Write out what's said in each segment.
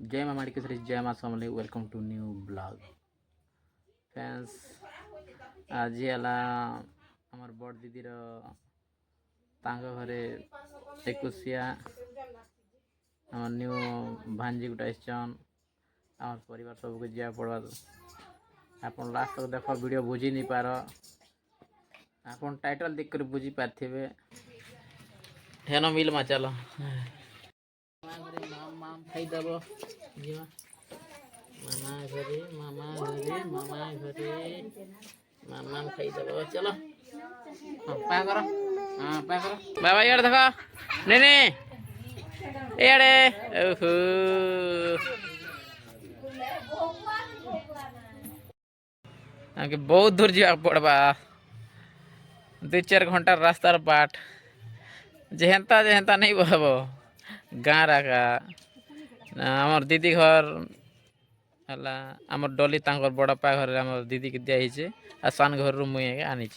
जय माँ माणिकेश्वरी, जय माँ Samalei. Welcome to new blog friends. आज है आमर बड़ दीदी घरे एकुशिया आम न्यू भांजी गुटा आम परिवार सबको जा पड़ा। आप लास्ट तक देख वीडियो बुझी नहीं पार। आप टाइटल देख कर बुझी पारे हेन मिल मा चलो मामा खाईदेव मामा घरे मामा घरे मामा घरे मामा खाईदेव चलो पा करो। हाँ पा करो बाबा यार देखो नहीं नहीं यारे ओहो आगे बहुत दूर जा पड़वा 2-4 घंटा रास्तार बाट जेहनता नहीं बहब गाँ राका आमर दीदी घर है आमर डली तांकर बड़पा घर आमर दीदी के दिखाई आ सान घर रु मुई आनी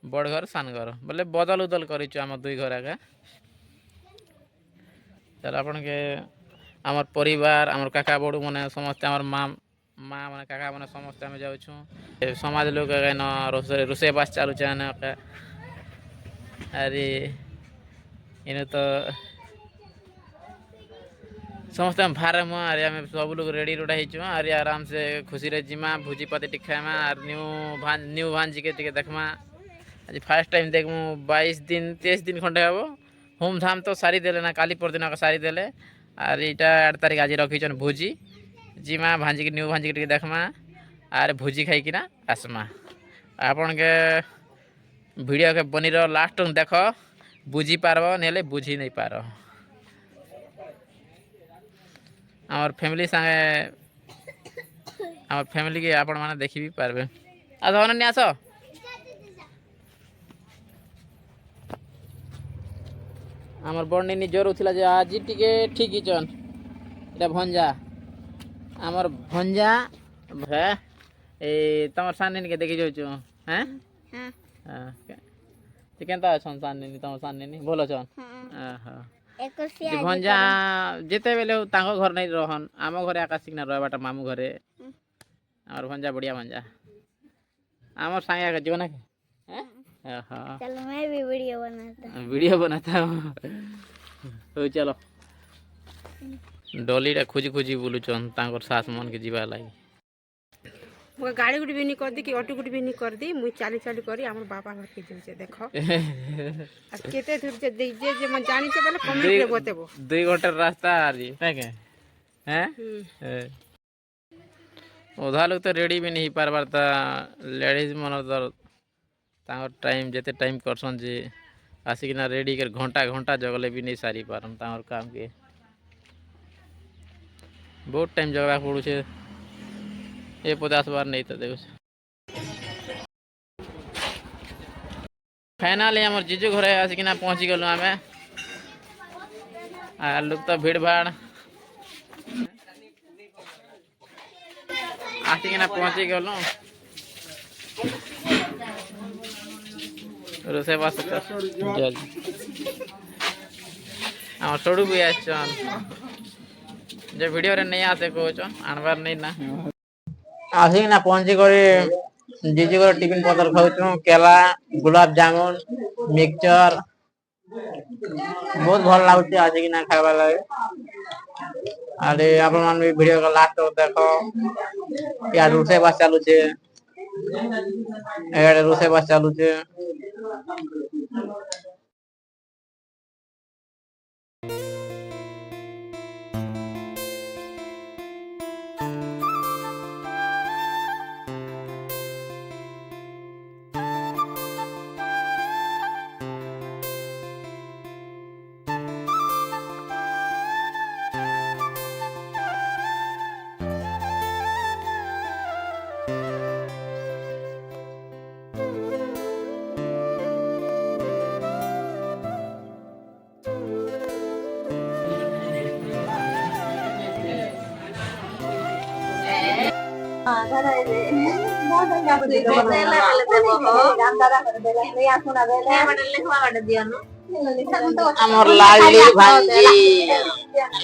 बड़ घर सान घर बोले बदल उदल करूँ आम 2 घर आगे। चल आपन के आमर परिवार आमर काका बड़ू मैंने समस्त आमर माँ माँ मैंने काका मैंने समस्त आम जाऊँ समाज लोग रोसे बास चालू अरे इन तो समस्त भारे मुँ अरे आम सब लोग रेडी रुड़ा हो अरे आराम से खुशी रे जिमा भोजी पाती टी खामा और न्यू भांजी के देखमा। आज फर्स्ट टाइम देख मु 22 दिन 23 दिन खंडे हम होम धाम तो सारी देले ना काली परदिन सारी देले और यहाँ 8 तारीख आज रखीन भोजी जिमा भांजी के न्यू भांजी के देखमा और भोजी खाई ना आसमा। आपन के वीडियो के बनी रो लास्ट देख बुझी पार्ब नहीं बुझी नहीं पार। आमर फैमिली संगे आमर फैमिली के आपण माने देखि भी पारबे। आस अनन्या आस आमर बड़नी जोर उठला जे आज टिके ठीक ही चन इटा भंजा आमर भंजा भे ए तमर साननी के देखि जोचो हैं हां ते केनता छन साननी तमर साननी बोलो छन हां भंजा जिते बेले तांको घर नहीं रहन आम घरे आकाशिक ना रहबाटा मामू घरे और भंजा बढ़िया भंजा आमर सांगे के जीवन है। हां चलो मैं भी वीडियो बनाता हूं हो चलो डोलीटा खोजी खोजी बोलू चन तांकर सास मन के जीवा लागी वो गाड़ी गुड़ी भी नहीं कर दी कि ऑटो गुड़ी भी नहीं कर दी मुई चाली चाली करी हमर बाबा घर के जे देखो आ केते दूर जे जे मन जानी से पहले कमेंट रे बतेबो 2 घंटा रास्ता आ रही है के हैं उधा लोग तो रेडी भी नहीं पार बारता लेडीज मन तो तांकर टाइम जेते टाइम करसन जे आसिकना रेडी कर घंटा घंटा जगले भी नहीं सारी पारन तांकर काम के बहुत टाइम जगला पड़ू छे ये 50 बार नहीं तो देखो फाइनली आम जीजू घरे आसिकना पहुँची गलु आम लोग तो भीड़ भाड़ आसिकना पहुँची गलु रोसे बास आम सड़ू भी आसन जो वीडियो रे नहीं आते कहो आनबार नहीं ना आसिकना पहुँची कर जीजू घर टिफिन पतर खाऊ केला गुलाब जामुन मिक्सचर बहुत भल लगुच आज कि खावा लगे अरे आपण मान भी वीडियो का लास्ट देखो यार रोसे बास चालू छे एडे रोसे बास चालू छे আমার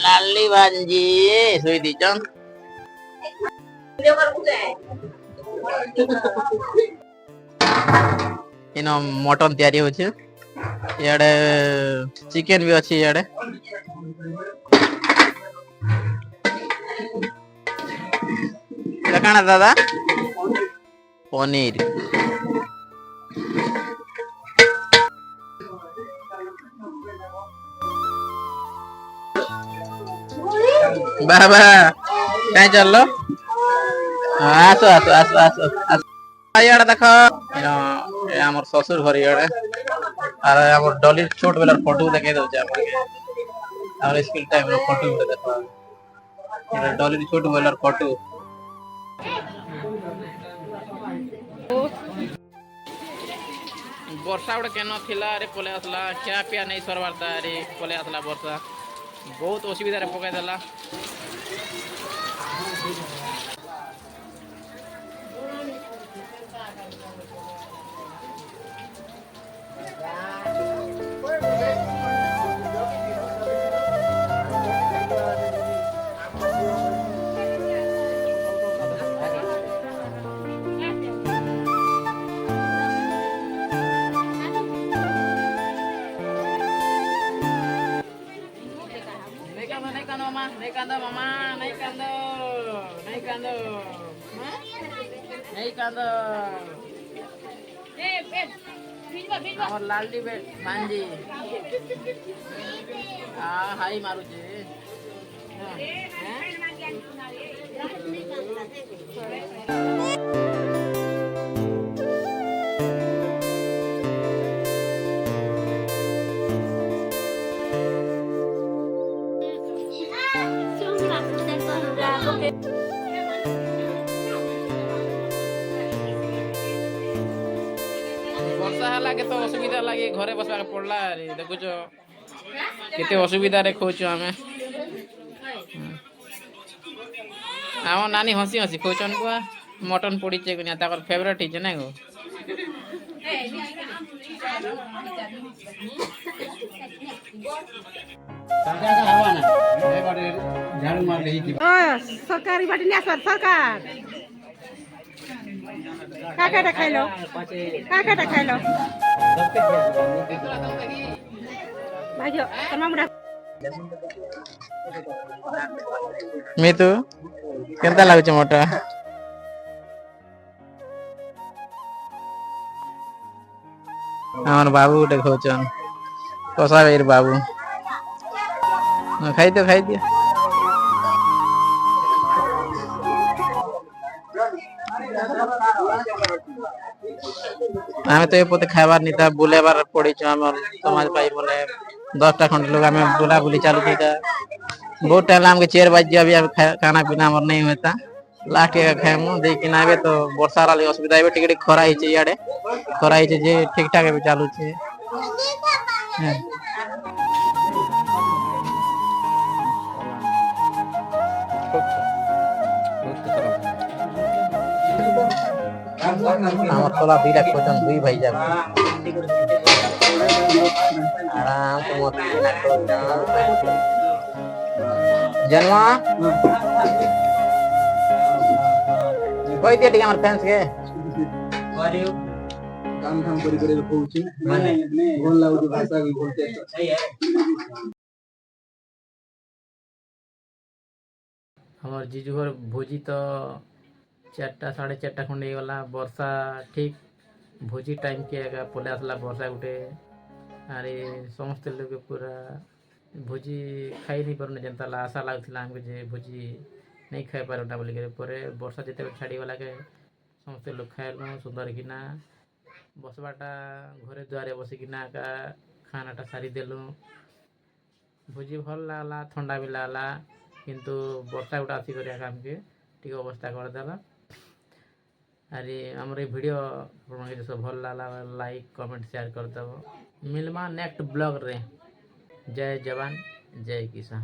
লালি ভাঞ্জি শুই দিছন ইন মটন তৈরি হচ্ছে ইয়াড়ে চিকেন भी ଅଛି ইয়াড়ে এটা কানা দাদা পনির বাবা কাই চললো আসো আসো আসো আসো ইয়াড়ে দেখো আমার শ্বশুর ঘর ইয়াড়ে আর আমার ডলির ছোট বেলার ফটো দেখাই দଉଛି আপনাকে আমার স্কুল টাইম র ফটো গুলো দেখো এটা ডলির ছোট বেলার ফটো ବର୍ଷା ଗୋଟେ କେନ ଥିଲା ଆରେ ପଳେଇ ଆସିଲା ଖିଆ ପିଆ ନେଇ ସରବାର ତା ଆରେ ପଳେଇ ଆସିଲା ବର୍ଷା ବହୁତ ଅସୁବିଧାରେ ପକାଇ ଦେଲା नहीं कांदो मामा नहीं कांदो नहीं कांदो नहीं कांदो और लालडी बे भांजी हाई मारू छे ବର୍ଷା ହେଲା କେତେ ଅସୁବିଧା ଲାଗି ଘରେ ବସିବାକୁ ପଡିଲା ଦେଖୁଛ କେତେ ଅସୁବିଧାରେ ଖୋଉଛୁ ଆମେ ଆମ ନାନୀ ହସି ହସି ଖୋଉଛନ୍ କୁଆ ମଟନ ପୋଡ଼ିଛେ କୁନିଆ ତାଙ୍କର ଫେଭରେଟ ହେଇଛେ ନାଇଁ ଗো सरकारी बाटी नहीं आसर सरकार काकाटा खाइलो भाइयो तमाम मितु केनता लाଗୁଛି मोटा আমার বাবু উঠে খোঁচন কষা বের বাবু খাই দিও আমি তো এপতে খাইবার নিতা বুলেবার পড়িছো আমার সমাজ পাই বলে 10টা খন্ড লোক আমি বুলা বুলি চালু কিটা बहुत टाइम हमके 4 बजे अभी खाना पीना हमर नहीं होता लास्ट के खाएमु देखि नाबे तो वर्षा वाली असुविधा है टिकट खरा हिचे याडे खरा हिचे जे ठीक ठाक भी चालू छे আমার তোলা দুই লাখ পর্যন্ত দুই ভাই যাবে आराम से मत जन्मा कोई दिया ठीक हमारे फैंस के काम काम करी पहुंची माने बोल लागो भाषा की बोलते सही है हमार जीजू घर भोजी तो 4टा 4:30 खंडे गला वर्षा ठीक भोजी टाइम के पले आसला वर्षा गुटे अरे समस्त लोग पूरा भोजी खाई नहीं पारने जनता आशा लगुला हमको जे भोजी नहीं खाई पारना बोलिक वर्षा जिते छाड़ी गला के समस्त लोग खाइलु सुंदर किना बसवाटा घरे दुआरे बसिकिना का खानाटा सारी देलु भोजी भल लागला ठंडा भी लागला किंतु वर्षा गुटा आसिक आमके टी अवस्था करदेला अरे आमर ये वीडियो सब भल लागला लाइक कमेंट शेयर करदेव मिलमा नेक्स्ट ब्लॉग रे जय जवान जय किसान।